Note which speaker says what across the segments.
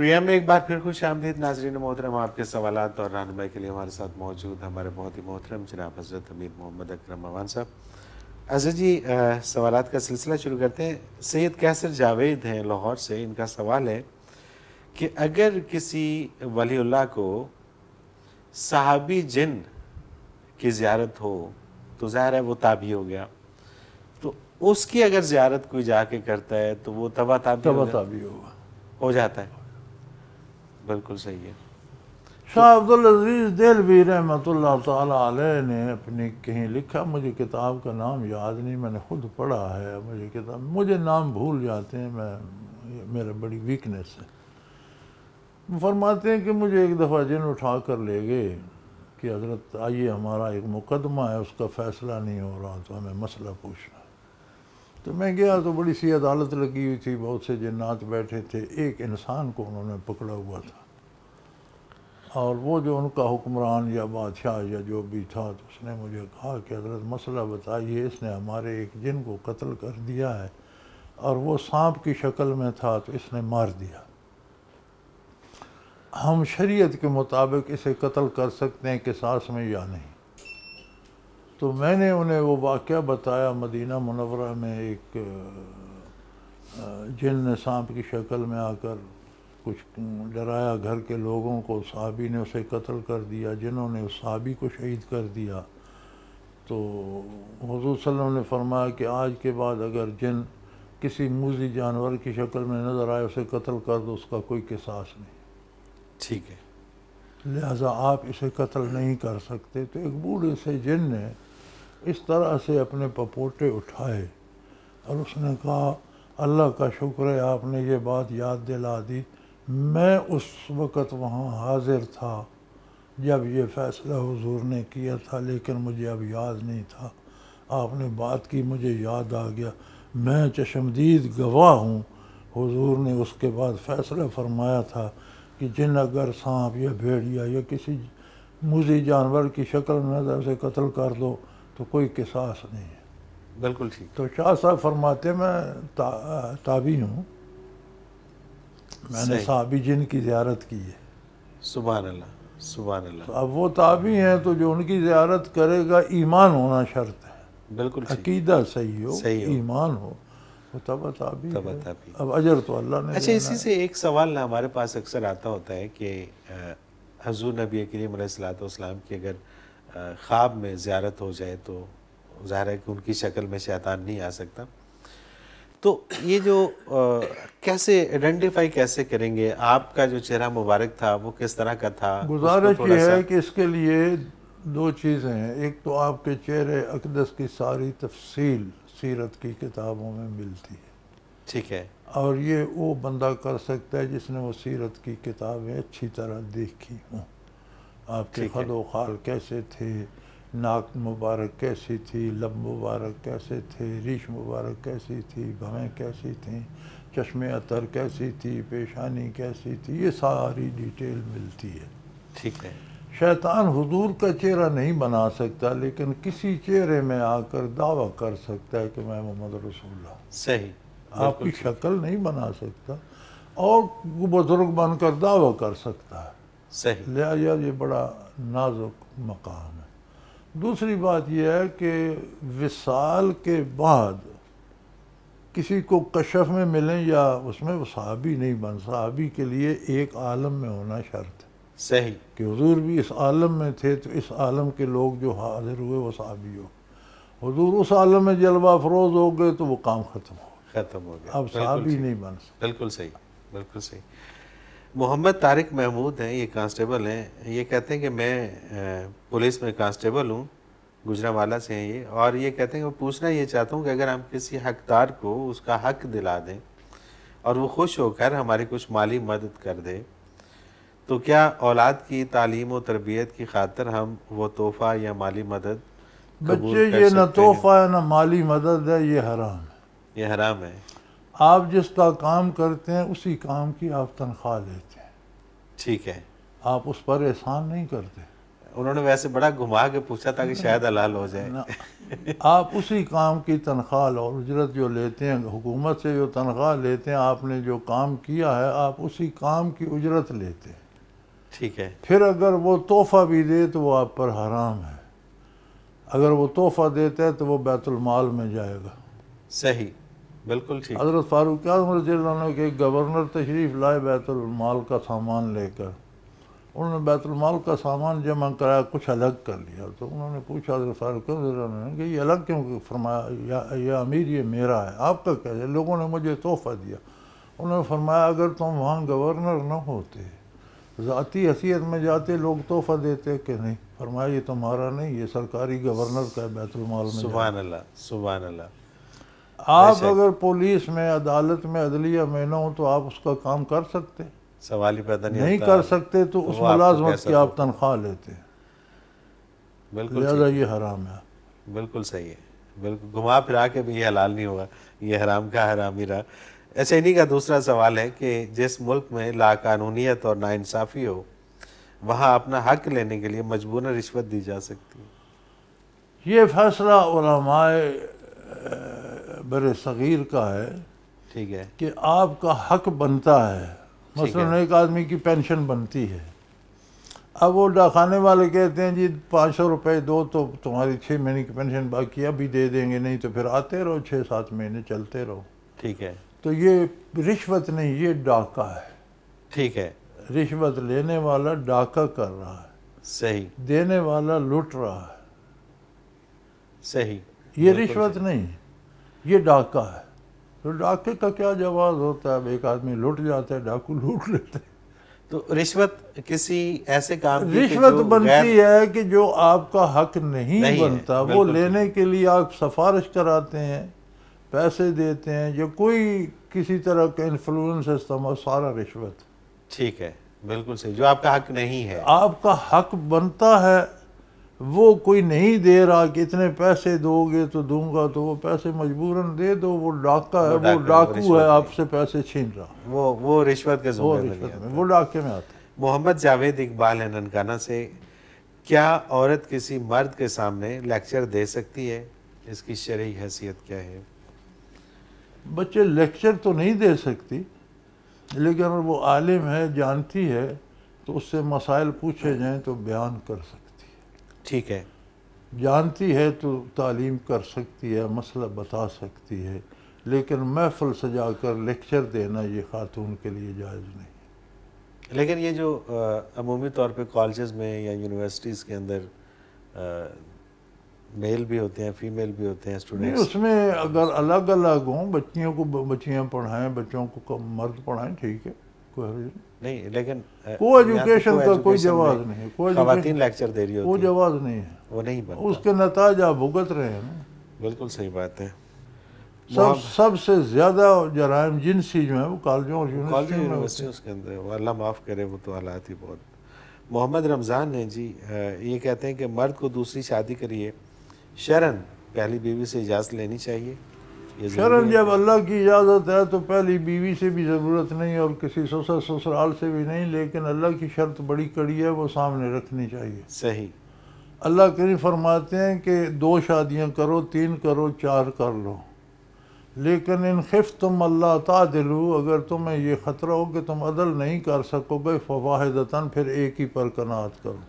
Speaker 1: Programme میں ایک بار پھر خوش آمدید ناظرین محترم. آپ کے سوالات اور رہنمائی کے لیے ہمارے ساتھ موجود ہمارے بہت ہی محترم جناب حضرت امیر محمد اکرم امان صاحب. حضرت جی سوالات کا سلسلہ شروع کرتے ہیں. سید کیسر جاوید ہیں لاہور سے. ان کا سوال ہے کہ اگر کسی ولی اللہ کو صحابی جن کی زیارت ہو تو ظاہر ہے وہ تابعی ہو گیا, تو اس کی اگر زیارت کوئی جا کے کرتا ہے تو وہ تبع تابعی ہو جاتا ہے. بالکل صحیح ہے.
Speaker 2: شاہ عبدالعزیز دہلوی رحمۃ اللہ تعالیٰ علیہ نے اپنی کہیں لکھا, مجھے کتاب کا نام یاد نہیں, میں نے خود پڑھا ہے, مجھے نام بھول جاتے ہیں, میرا بڑی ویکنیس ہے. فرماتے ہیں کہ مجھے ایک دفعہ جن اٹھا کر لے گئے کہ حضرت آئیے ہمارا ایک مقدمہ ہے, اس کا فیصلہ نہیں ہو رہا تو ہمیں مسئلہ پوچھنا. تو میں گیا تو بڑی سی عدالت لگی ہوئی تھی, بہت سے جنات بیٹھے تھے, ایک انسان کو انہوں نے پکڑا ہوا تھا, اور وہ جو ان کا حکمران یا بادشاہ یا جو بھی تھا, تو اس نے مجھے کہا کہ حضرت مسئلہ بتائیے, اس نے ہمارے ایک جن کو قتل کر دیا ہے اور وہ سانپ کی شکل میں تھا تو اس نے مار دیا, ہم شریعت کے مطابق اسے قتل کر سکتے ہیں قصاص میں یا نہیں؟ تو میں نے انہیں وہ واقعہ بتایا, مدینہ منورہ میں ایک جن نے سانپ کی شکل میں آ کر کچھ ڈرایا گھر کے لوگوں کو, صحابی نے اسے قتل کر دیا, جنہوں نے اس صحابی کو شہید کر دیا. تو حضور صلی اللہ علیہ وسلم نے فرمایا کہ آج کے بعد اگر جن کسی موذی جانور کی شکل میں نظر آئے اسے قتل کر دو, اس کا کوئی قصاص نہیں.
Speaker 1: ٹھیک ہے,
Speaker 2: لہٰذا آپ اسے قتل نہیں کر سکتے. تو ایک بوڑھے سے جن نے اس طرح سے اپنے پپوٹے اٹھائے اور اس نے کہا اللہ کا شکر ہے آپ نے یہ بات یاد دلا دی, میں اس وقت وہاں حاضر تھا جب یہ فیصلہ حضور نے کیا تھا, لیکن مجھے اب یاد نہیں تھا, آپ نے بات کی مجھے یاد آ گیا, میں چشمدید گواہ ہوں. حضور نے اس کے بعد فیصلہ فرمایا تھا کہ جن اگر سانپ یا بھیڑیا یا کسی موذی جانور کی شکل میں نظر اسے قتل کر دو تو کوئی قصاص نہیں ہے.
Speaker 1: بالکل ٹھیک.
Speaker 2: تو شاہ صاحب فرماتے میں تابعی ہوں, میں نے صحابی جن کی زیارت کی ہے.
Speaker 1: سبحان اللہ, سبحان اللہ.
Speaker 2: اب وہ تابعی ہیں تو جو ان کی زیارت کرے گا ایمان ہونا شرط ہے.
Speaker 1: بالکل ٹھیک.
Speaker 2: عقیدہ صحیح ہو, ایمان ہو, وہ تبع تابعی ہے. اب اجر تو اللہ نے.
Speaker 1: اچھا, اسی سے ایک سوال ہمارے پاس اکثر آتا ہوتا ہے کہ حضور نبی کریم علیہ الصلوۃ والسلام کی اگر خواب میں زیارت ہو جائے تو ظاہر ہے کہ ان کی شکل میں شیطان نہیں آ سکتا, تو یہ جو کیسے آئیڈینٹیفائی کیسے کریں گے؟ آپ کا جو چہرہ مبارک تھا وہ کس طرح کا تھا؟
Speaker 2: گزارش یہ ہے کہ اس کے لیے دو چیزیں ہیں. ایک تو آپ کے چہرے اقدس کی ساری تفصیل سیرت کی کتابوں میں ملتی ہے.
Speaker 1: ٹھیک ہے.
Speaker 2: اور یہ وہ بندہ کر سکتا ہے جس نے وہ سیرت کی کتابیں اچھی طرح دیکھی ہوں. آپ کے خد و خال کیسے تھے, ناک مبارک کیسی تھی, لب مبارک کیسے تھے, ریش مبارک کیسی تھی, بھویں کیسی تھیں, چشم عطر کیسی تھی, پیشانی کیسی تھی, یہ ساری ڈیٹیل ملتی ہے.
Speaker 1: ٹھیک ہے.
Speaker 2: شیطان حضور کا چہرہ نہیں بنا سکتا, لیکن کسی چہرے میں آ کر دعویٰ کر سکتا ہے کہ میں محمد رسول اللہ.
Speaker 1: صحیح.
Speaker 2: آپ کی شکل نہیں بنا سکتا اور بزرگ بن کر دعویٰ کر سکتا ہے.
Speaker 1: صحیح.
Speaker 2: لہٰذا یہ بڑا نازک مقام ہے. دوسری بات یہ ہے کہ وصال کے بعد کسی کو کشف میں ملیں یا اس میں وہ صحابی نہیں بن. صحابی کے لیے ایک عالم میں ہونا شرط ہے.
Speaker 1: صحیح.
Speaker 2: کہ حضور بھی اس عالم میں تھے تو اس عالم کے لوگ جو حاضر ہوئے وہ صحابی ہو. حضور اس عالم میں جلوہ افروز ہو گئے تو وہ کام ختم ہو
Speaker 1: گیا.
Speaker 2: اب صحابی نہیں بن سکتے.
Speaker 1: بالکل صحیح, بالکل صحیح. محمد طارق محمود ہیں, یہ کانسٹیبل ہیں. یہ کہتے ہیں کہ میں پولیس میں کانسٹیبل ہوں, گجرانوالہ سے ہیں یہ, اور یہ کہتے ہیں کہ میں پوچھنا یہ چاہتا ہوں کہ اگر ہم کسی حقدار کو اس کا حق دلا دیں اور وہ خوش ہو کر ہماری کچھ مالی مدد کر دے تو کیا اولاد کی تعلیم و تربیت کی خاطر ہم وہ تحفہ یا مالی مدد قبول کر سکتے ہیں؟
Speaker 2: بچے یہ نہ تحفہ ہے نہ مالی مدد ہے, یہ حرام ہے.
Speaker 1: یہ حرام ہے.
Speaker 2: آپ جس کا کام کرتے ہیں اسی کام کی آپ تنخواہ لیتے ہیں.
Speaker 1: ٹھیک ہے.
Speaker 2: آپ اس پر احسان نہیں کرتے.
Speaker 1: انہوں نے ویسے بڑا گھما کے پوچھا تھا کہ شاید حلال ہو جائے.
Speaker 2: آپ اسی کام کی تنخواہ اور اجرت جو لیتے ہیں حکومت سے، جو تنخواہ لیتے ہیں، آپ نے جو کام کیا ہے آپ اسی کام کی اجرت لیتے ہیں.
Speaker 1: ٹھیک ہے.
Speaker 2: پھر اگر وہ تحفہ بھی دے تو وہ آپ پر حرام ہے. اگر وہ تحفہ دیتا ہے تو وہ بیت المال میں جائے گا.
Speaker 1: صحیح، بالکل ٹھیک.
Speaker 2: حضرت فاروق اعظم رضی اللہ عنہ کے گورنر تشریف لائے بیت المال کا سامان لے کر. انہوں نے بیت المال کا سامان جمع کرایا، کچھ الگ کر لیا. تو انہوں نے پوچھا حضرت فاروق اعظم رضی اللہ عنہ کہ یہ الگ کیوں؟ فرمایا یا امیر یہ میرا ہے، آپ کا کیا ہے؟ لوگوں نے مجھے تحفہ دیا. انہوں نے فرمایا اگر تم وہاں گورنر نہ ہوتے، ذاتی حیثیت میں جاتے، لوگ تحفہ دیتے کہ نہیں؟ فرمایا یہ تمہارا نہیں، یہ سرکاری گورنر کا بیت المال میں.
Speaker 1: سبحان اللہ، سبحان اللہ.
Speaker 2: آپ اگر پولیس میں، عدالت میں، عدلیہ میں نہ ہو تو آپ اس کا کام کر سکتے؟
Speaker 1: سوال ہی پیدا نہیں
Speaker 2: نہیں
Speaker 1: ہوتا.
Speaker 2: کر سکتے تو اس ملازمت کی آپ تنخواہ لیتے.
Speaker 1: بالکل
Speaker 2: لہذا یہ حرام ہے.
Speaker 1: بالکل صحیح ہے. بالکل گھما پھرا کے بھی یہ حلال نہیں ہوگا، یہ حرام کا حرام ہی رہا. ایسے انہی کا دوسرا سوال ہے کہ جس ملک میں لا قانونیت اور ناانصافی ہو وہاں اپنا حق لینے کے لیے مجبوراً رشوت دی جا سکتی ہے.
Speaker 2: یہ فیصلہ علماء بر صغیر کا ہے.
Speaker 1: ٹھیک ہے.
Speaker 2: کہ آپ کا حق بنتا ہے. مثلا ایک آدمی کی پینشن بنتی ہے، اب وہ ڈاکخانے والے کہتے ہیں جی 500 روپے دو تو تمہاری 6 مہینے کی پینشن باقی ابھی دے دیں گے، نہیں تو پھر آتے رہو 6-7 مہینے چلتے رہو.
Speaker 1: ٹھیک ہے.
Speaker 2: تو یہ رشوت نہیں، یہ ڈاکہ ہے.
Speaker 1: ٹھیک ہے.
Speaker 2: رشوت لینے والا ڈاکہ کر رہا ہے،
Speaker 1: صحیح.
Speaker 2: دینے والا لٹ رہا ہے.
Speaker 1: صحیح.
Speaker 2: یہ رشوت نہیں، یہ ڈاکہ ہے. تو ڈاکے کا کیا جواز ہوتا ہے؟ اب ایک آدمی لٹ جاتا ہے، ڈاکو لوٹ لیتے ہیں.
Speaker 1: تو رشوت کسی ایسے کام کی
Speaker 2: رشوت بنتی ہے کہ جو آپ کا حق نہیں بنتا، وہ لینے کے لیے آپ سفارش کراتے ہیں، پیسے دیتے ہیں، جو کوئی کسی طرح کا انفلوئنس استعمال، سارا رشوت.
Speaker 1: ٹھیک ہے. بالکل صحیح. جو آپ کا حق نہیں ہے،
Speaker 2: آپ کا حق بنتا ہے، وہ کوئی نہیں دے رہا کہ اتنے پیسے دو گے تو دوں گا، تو وہ پیسے مجبوراً دے دو. وہ ڈاکہ ہے، وہ ڈاکو ہے، آپ سے پیسے چھین رہا.
Speaker 1: وہ رشوت کے زمرے میں نہیں آتا.
Speaker 2: وہ ڈاکے میں آتا ہے.
Speaker 1: محمد جاوید اقبال ہے ننکانہ سے. کیا عورت کسی مرد کے سامنے لیکچر دے سکتی ہے؟ اس کی شرعی حیثیت کیا ہے؟
Speaker 2: بچے لیکچر تو نہیں دے سکتی، لیکن اگر وہ عالم ہے، جانتی ہے، تو اس سے مسائل پوچھے جائیں تو بیان کر سکتی ہے.
Speaker 1: ٹھیک ہے.
Speaker 2: جانتی ہے تو تعلیم کر سکتی ہے، مسئلہ بتا سکتی ہے، لیکن محفل سجا کر لیکچر دینا یہ خاتون کے لیے جائز نہیں.
Speaker 1: لیکن یہ جو عمومی طور پہ کالجز میں یا یونیورسٹیز کے اندر میل بھی ہوتے ہیں، فیمیل بھی ہوتے ہیں اسٹوڈنٹس،
Speaker 2: اس میں اگر الگ الگ ہوں، بچیوں کو بچیاں پڑھائیں، بچوں کو مرد پڑھائیں، ٹھیک ہے، کوئی نہیں.
Speaker 1: لیکن
Speaker 2: کو ایجوکیشن کا کوئی جواز نہیں.
Speaker 1: خواتین لیکچر دے رہی ہوتی ہیں،
Speaker 2: وہ جواز نہیں ہے،
Speaker 1: وہ نہیں بنتا.
Speaker 2: اس کے نتائج آپ بھگت رہے ہیں.
Speaker 1: بالکل صحیح بات ہے.
Speaker 2: سب سے زیادہ جرائم جنسی جو ہیں وہ کالجوں اور
Speaker 1: یونیورسٹیوں کے اندر، وہ اللہ معاف کرے، وہ تو حالات ہی بہت. محمد رمضان ہیں جی، یہ کہتے ہیں کہ مرد کو دوسری شادی کریے شرعاً پہلی بیوی سے اجازت لینی چاہیے.
Speaker 2: شرعاً جب اللہ کی اجازت ہے تو پہلی بیوی سے بھی ضرورت نہیں اور کسی سسرال سے بھی نہیں، لیکن اللہ کی شرط بڑی کڑی ہے، وہ سامنے رکھنی چاہیے.
Speaker 1: صحیح.
Speaker 2: اللہ کریم فرماتے ہیں کہ 2 شادیاں کرو، 3 کرو، 4 کر لو، لیکن ان خفتم اللہ تعدلوا، اگر تمہیں یہ خطرہ ہو کہ تم عدل نہیں کر سکو گے، فواحدۃ، پھر ایک ہی پر قناعت کرو.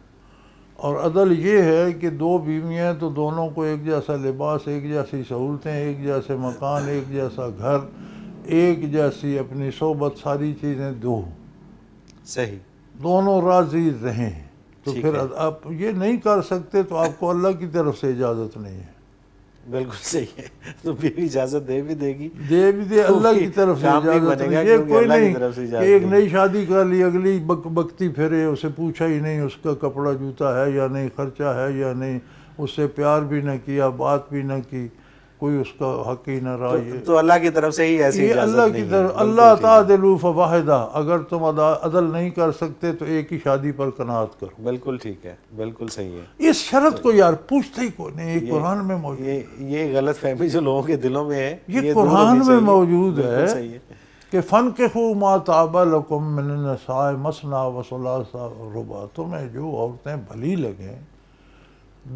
Speaker 2: اور عدل یہ ہے کہ 2 بیویاں ہیں تو دونوں کو ایک جیسا لباس، ایک جیسی سہولتیں، ایک جیسے مکان، ایک جیسا گھر، ایک جیسی اپنی صحبت، ساری چیزیں دو.
Speaker 1: صحیح.
Speaker 2: دونوں راضی رہیں. تو پھر آپ یہ نہیں کر سکتے تو آپ کو اللہ کی طرف سے اجازت نہیں ہے.
Speaker 1: بالکل صحیح ہے. تو بیوی اجازت دے بھی دے گی،
Speaker 2: اللہ کی طرف سے اجازت نہیں. یہ کوئی نہیں کہ ایک نئی شادی کر لی، اگلی بکتی پھرے، اسے پوچھا ہی نہیں اس کا کپڑا جوتا ہے یا نہیں، خرچہ ہے یا نہیں، اس سے پیار بھی نہ کیا، بات بھی نہ کی، کوئی اس کا حق ہی نہ رہا.
Speaker 1: تو اللہ کی طرف سے ہی ایسی اجازت نہیں ہے.
Speaker 2: اللہ کی طرف، اللہ تعدلوا فواحدہ، اگر تم عدل نہیں کر سکتے تو ایک ہی شادی پر قناعت کرو. بالکل
Speaker 1: ٹھیک ہے، بالکل صحیح ہے.
Speaker 2: اس شرط کو یار پوچھتے ہی کوئی نہیں. یہ قرآن میں موجود ہے.
Speaker 1: یہ غلط فہمی جو لوگوں کے دلوں میں ہے،
Speaker 2: یہ قرآن میں موجود ہے. کہ فَانْكِحُوا مَا طَابَ لَكُم مِّنَ النِّسَاءِ مَثْنَىٰ وَثُلَاثَ وَرُبَاع، تمہیں جو عورتیں بھلی لگیں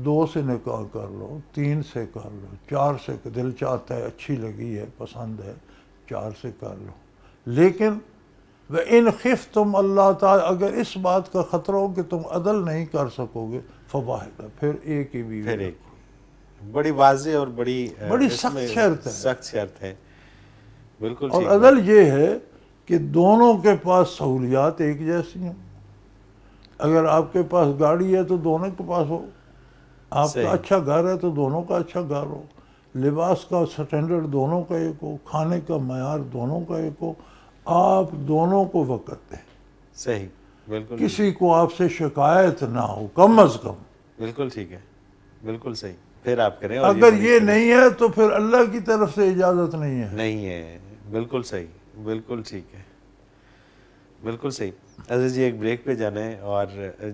Speaker 2: 2 سے نکاح کر لو، 3 سے کر لو، 4 سے دل چاہتا ہے اچھی لگی ہے پسند ہے 4 سے کر لو، لیکن وَإِنْ خِفْتُمْ اللہ تعالیٰ اگر اس بات کا خطرہ ہو کہ تم عدل نہیں کر سکو گے فواحدہ، پھر ایک ہی بیوی
Speaker 1: پھر ایک بڑی واضح اور بڑی اس
Speaker 2: سخت
Speaker 1: میں
Speaker 2: شرط ہے۔
Speaker 1: سخت شرط ہے، بالکل
Speaker 2: اور
Speaker 1: ٹھیک
Speaker 2: عدل یہ ہے کہ دونوں کے پاس سہولیات ایک جیسی ہیں، اگر آپ کے پاس گاڑی ہے تو دونوں کے پاس ہو، آپ کا
Speaker 1: صحیح،
Speaker 2: اچھا گھر ہے تو دونوں کا اچھا گھر ہو، لباس کا سٹینڈرڈ دونوں کا ایک ہو، کھانے کا معیار دونوں کا ایک ہو، آپ دونوں کو وقت دیں،
Speaker 1: صحیح، بالکل
Speaker 2: کسی کو آپ سے شکایت نہ ہو کم از کم۔
Speaker 1: بالکل ٹھیک ہے، بالکل صحیح، پھر آپ کریں۔ اور
Speaker 2: اگر
Speaker 1: بڑی
Speaker 2: یہ نہیں ہے تو پھر اللہ کی طرف سے اجازت نہیں ہے۔
Speaker 1: نہیں ہے، بالکل صحیح، بالکل ٹھیک ہے، بالکل صحیح۔ عزیز جی ایک بریک پہ جانا ہے، اور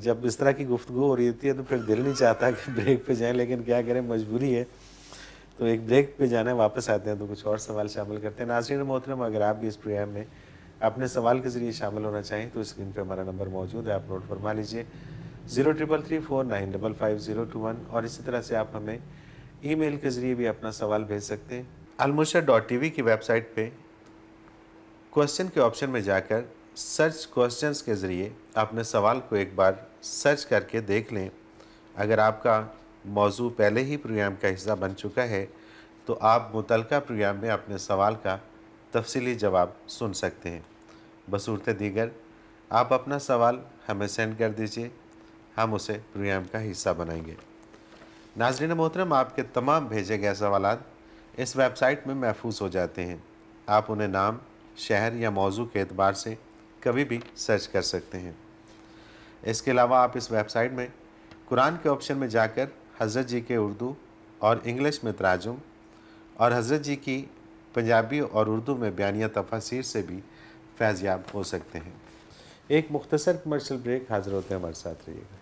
Speaker 1: جب اس طرح کی گفتگو ہو رہی ہوتی ہے تو پھر دل نہیں چاہتا کہ بریک پہ جائیں، لیکن کیا کریں مجبوری ہے، تو ایک بریک پہ جانا ہے، واپس آتے ہیں تو کچھ اور سوال شامل کرتے ہیں۔ ناظرین محترم اگر آپ بھی اس پروگرام میں اپنے سوال کے ذریعے شامل ہونا چاہیں تو اسکرین پہ ہمارا نمبر موجود ہے، آپ نوٹ فرما لیجئے 033349555021، اور اسی طرح سے آپ ہمیں ای میل کے ذریعے بھی اپنا سوال بھیج سکتے ہیں۔ almusha.tv کی ویب سائٹ پہ کوسچن کے آپشن میں جا کر سرچ کوسچنز کے ذریعے اپنے سوال کو ایک بار سرچ کر کے دیکھ لیں۔ اگر آپ کا موضوع پہلے ہی پروگرام کا حصہ بن چکا ہے تو آپ متعلقہ پروگرام میں اپنے سوال کا تفصیلی جواب سن سکتے ہیں۔ بصورت دیگر آپ اپنا سوال ہمیں سینڈ کر دیجئے، ہم اسے پروگرام کا حصہ بنائیں گے۔ ناظرین محترم آپ کے تمام بھیجے گئے سوالات اس ویب سائٹ میں محفوظ ہو جاتے ہیں، آپ انہیں نام، شہر یا موضوع کے اعتبار سے کبھی بھی سرچ کر سکتے ہیں۔ اس کے علاوہ آپ اس ویب سائٹ میں قرآن کے آپشن میں جا کر حضرت جی کے اردو اور انگلش میں تراجم اور حضرت جی کی پنجابی اور اردو میں بیانیہ تفاسیر سے بھی فیض یاب ہو سکتے ہیں۔ ایک مختصر کمرشل بریک، حاضر ہوتے ہیں، ہمارے ساتھ رہیے گا۔